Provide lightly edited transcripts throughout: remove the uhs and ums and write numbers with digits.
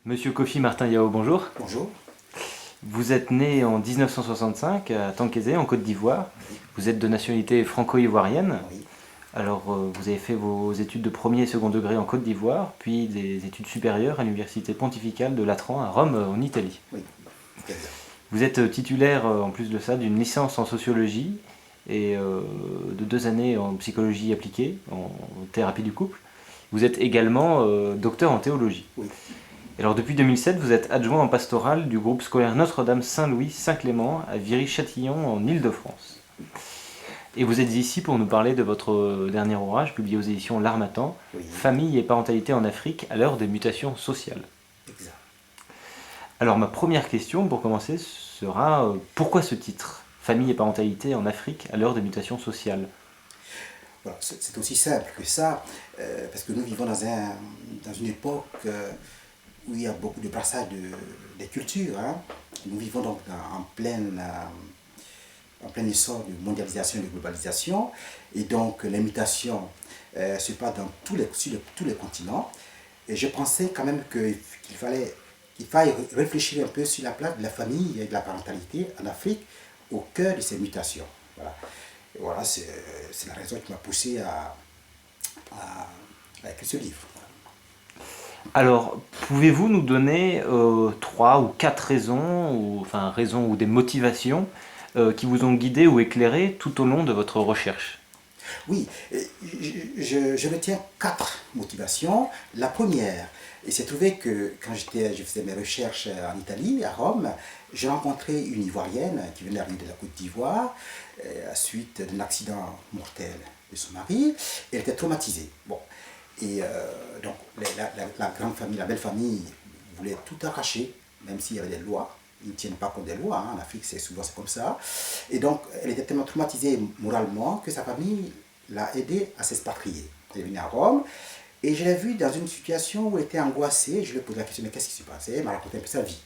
Monsieur Kofi Martin Yao, bonjour. Bonjour. Vous êtes né en 1965 à Tankézé, en Côte d'Ivoire. Oui, Vous êtes de nationalité franco-ivoirienne. oui, Alors, vous avez fait vos études de premier et second degré en Côte d'Ivoire, puis des études supérieures à l'Université pontificale de Latran à Rome, en Italie. oui, c'est exact. Vous êtes titulaire, en plus de ça, d'une licence en sociologie et de 2 années en psychologie appliquée, en thérapie du couple. Vous êtes également docteur en théologie. Oui, Alors depuis 2007, vous êtes adjoint en pastoral du groupe scolaire Notre-Dame Saint-Louis-Saint-Clément à Viry-Châtillon en Île-de-France. Et vous êtes ici pour nous parler de votre dernier ouvrage publié aux éditions L'Harmattan, oui, Famille et parentalité en Afrique à l'heure des mutations sociales. exact. Alors ma première question pour commencer sera pourquoi ce titre Famille et parentalité en Afrique à l'heure des mutations sociales? Voilà, c'est aussi simple que ça, parce que nous vivons dans une époque où il y a beaucoup de brassage des cultures, hein. Nous vivons donc en plein essor de mondialisation et de globalisation, et donc les mutations se passent sur tous les continents. Et je pensais quand même qu'il faille réfléchir un peu sur la place de la famille et de la parentalité en Afrique au cœur de ces mutations. Voilà, et voilà, c'est la raison qui m'a poussé à écrire ce livre. Alors, pouvez-vous nous donner 3 ou 4 raisons, enfin raisons ou des motivations qui vous ont guidé ou éclairé tout au long de votre recherche? Oui, je retiens quatre motivations. La première, il s'est trouvé que quand je faisais mes recherches en Italie, à Rome, j'ai rencontré une Ivoirienne qui venait d'arriver de la Côte d'Ivoire à suite d'un accident mortel de son mari. Elle était traumatisée. Bon. Et donc la grande famille, la belle famille voulait tout arracher, même s'il y avait des lois. Ils ne tiennent pas compte des lois, hein. En Afrique c'est souvent c'est comme ça. Et donc elle était tellement traumatisée moralement que sa famille l'a aidée à s'expatrier. Elle est venue à Rome et je l'ai vue dans une situation où elle était angoissée. Je lui ai posé la question, mais qu'est-ce qui se passait? Elle m'a raconté un peu sa vie.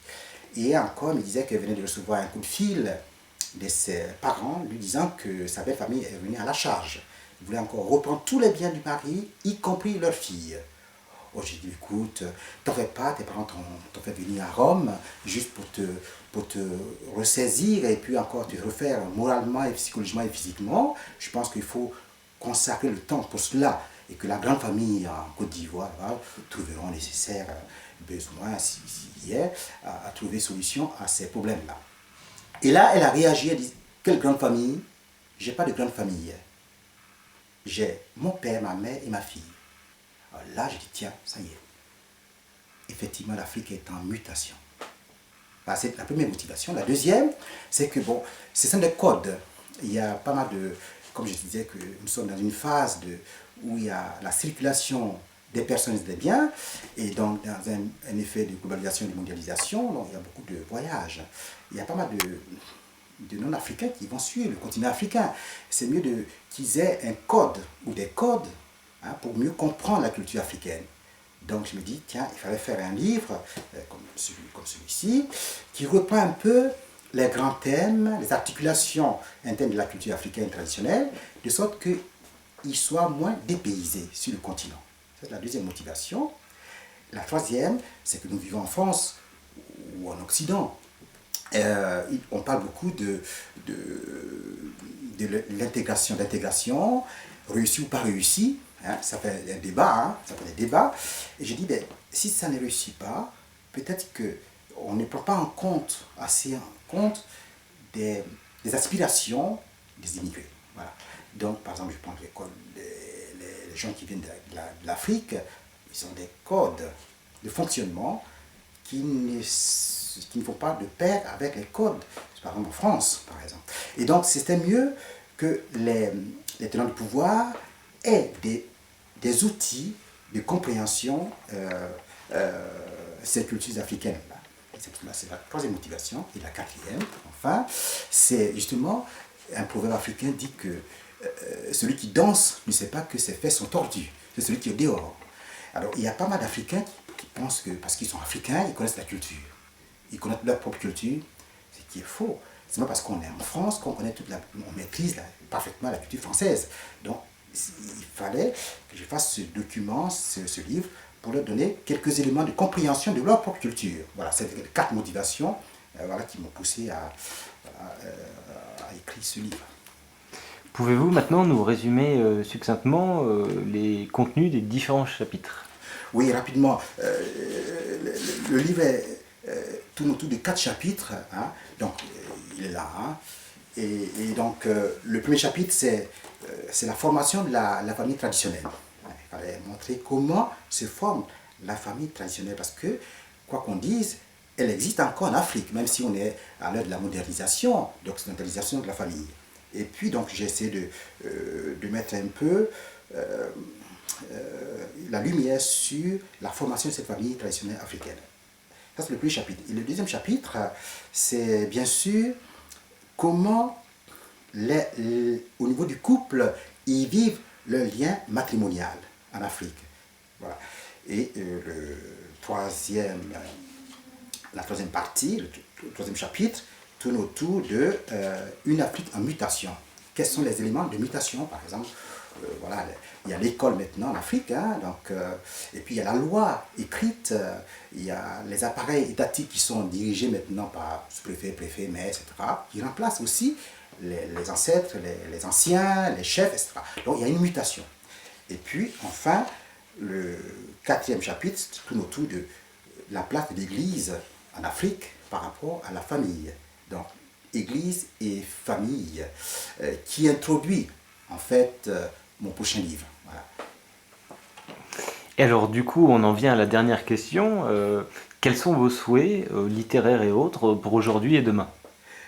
Et encore, elle me disait qu'elle venait de recevoir un coup de fil de ses parents lui disant que sa belle famille est venue à la charge. Ils voulaient encore reprendre tous les biens du mari, y compris leur fille. Oh, j'ai dit, écoute, t'en fais pas, tes parents t'ont fait venir à Rome juste pour te ressaisir et puis encore te refaire moralement et psychologiquement et physiquement. Je pense qu'il faut consacrer le temps pour cela et que la grande famille en Côte d'Ivoire trouveront nécessaire besoin, s'il y est, à trouver solution à ces problèmes-là. Et là, elle a réagi, elle dit, quelle grande famille? J'ai pas de grande famille. J'ai mon père, ma mère et ma fille. Alors là, je dis, tiens, ça y est. Effectivement, l'Afrique est en mutation. Bah, c'est la première motivation. La deuxième, c'est que, bon, ce sont des codes. Il y a pas mal de, comme je disais, que nous sommes dans une phase où il y a la circulation des personnes et des biens, et donc dans un effet de globalisation et de mondialisation, donc il y a beaucoup de voyages. Il y a pas mal de non-africains qui vont suivre le continent africain. C'est mieux qu'ils aient un code ou des codes, hein, pour mieux comprendre la culture africaine. Donc je me dis, tiens, il fallait faire un livre comme celui-ci, qui reprend un peu les grands thèmes, les articulations internes de la culture africaine traditionnelle, de sorte qu'il soit moins dépaysé sur le continent. C'est la deuxième motivation. La troisième, c'est que nous vivons en France ou en Occident. On parle beaucoup de l'intégration, réussi ou pas réussi. Hein, ça fait un débat, hein, ça fait des débats. Et je dis, ben, si ça ne réussit pas, peut-être qu'on ne prend pas assez en compte des aspirations des immigrés. Voilà. Donc, par exemple, je prends les gens qui viennent de l'Afrique, ils ont des codes de fonctionnement qui ne font pas de pair avec les codes, par exemple en France, par exemple. Et donc, c'était mieux que les tenants du pouvoir aient des outils de compréhension ces cultures africaines-là. C'est la troisième motivation. Et la quatrième, enfin, c'est justement un proverbe africain dit que celui qui danse ne sait pas que ses fesses sont tordues. C'est celui qui est dehors. Alors, il y a pas mal d'Africains qui pensent que parce qu'ils sont africains, ils connaissent la culture. Ils connaissent leur propre culture, ce qui est faux. C'est pas parce qu'on est en France qu'on connaît on maîtrise parfaitement la culture française. Donc, il fallait que je fasse ce document, ce livre, pour leur donner quelques éléments de compréhension de leur propre culture. Voilà, c'est les 4 motivations voilà, qui m'ont poussé à écrire ce livre. Pouvez-vous maintenant nous résumer succinctement les contenus des différents chapitres? Oui, rapidement. Le livre tourne autour de 4 chapitres. Hein, donc, il est là. Hein, et donc, le premier chapitre, c'est la formation de la famille traditionnelle. Il fallait montrer comment se forme la famille traditionnelle. Parce que, quoi qu'on dise, elle existe encore en Afrique, même si on est à l'heure de la modernisation, d'occidentalisation de la famille. Et puis, donc, j'ai essayé de mettre un peu la lumière sur la formation de cette famille traditionnelle africaine. Ça, c'est le premier chapitre. Et le deuxième chapitre, c'est bien sûr comment, au niveau du couple, ils vivent le lien matrimonial en Afrique. Voilà. Et la troisième partie, le troisième chapitre, tourne autour de une Afrique en mutation. Quels sont les éléments de mutation, par exemple? Voilà, il y a l'école maintenant en Afrique, hein, donc, et puis il y a la loi écrite, il y a les appareils étatiques qui sont dirigés maintenant par sous-préfet, préfet, maire, etc., qui remplacent aussi les ancêtres, les anciens, les chefs, etc. Donc il y a une mutation. Et puis enfin, le quatrième chapitre tourne autour de la place de l'Église en Afrique par rapport à la famille. Donc, Église et famille, qui introduit en fait mon prochain livre. Voilà. Et alors du coup, on en vient à la dernière question. Quels sont vos souhaits littéraires et autres pour aujourd'hui et demain?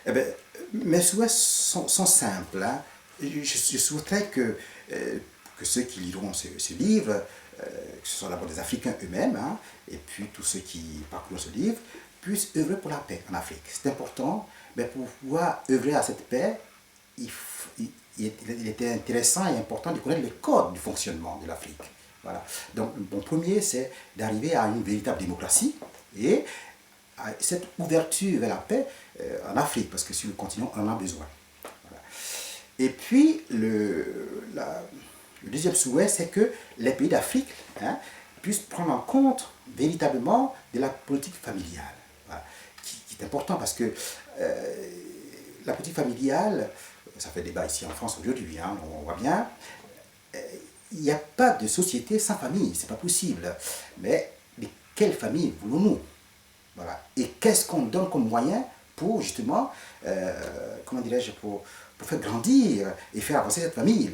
Eh bien, mes souhaits sont simples. Hein. Je souhaiterais que ceux qui liront ce livre, que ce soit d'abord des Africains eux-mêmes, hein, et puis tous ceux qui parcourent ce livre, puissent œuvrer pour la paix en Afrique. C'est important, mais pour pouvoir œuvrer à cette paix, il était intéressant et important de connaître le code du fonctionnement de l'Afrique. Voilà. Donc, mon premier, c'est d'arriver à une véritable démocratie et à cette ouverture vers la paix en Afrique, parce que sur le continent, on en a besoin. Voilà. Et puis, le deuxième souhait, c'est que les pays d'Afrique hein, puissent prendre en compte véritablement de la politique familiale. Voilà. Qui est important parce que la politique familiale, ça fait débat ici en France aujourd'hui, hein, on voit bien, il n'y a pas de société sans famille, c'est pas possible. Mais quelle famille voulons-nous? Voilà. Et qu'est-ce qu'on donne comme moyen pour justement, comment dirais-je, pour faire grandir et faire avancer cette famille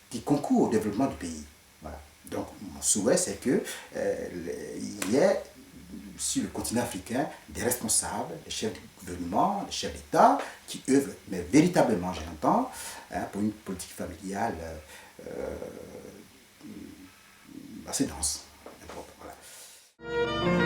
qui concourt au développement du pays. Voilà. Donc mon souhait c'est que il y ait sur le continent africain des responsables, des chefs de gouvernement, des chefs d'État qui œuvrent, mais véritablement, j'entends, hein, pour une politique familiale assez dense. Voilà.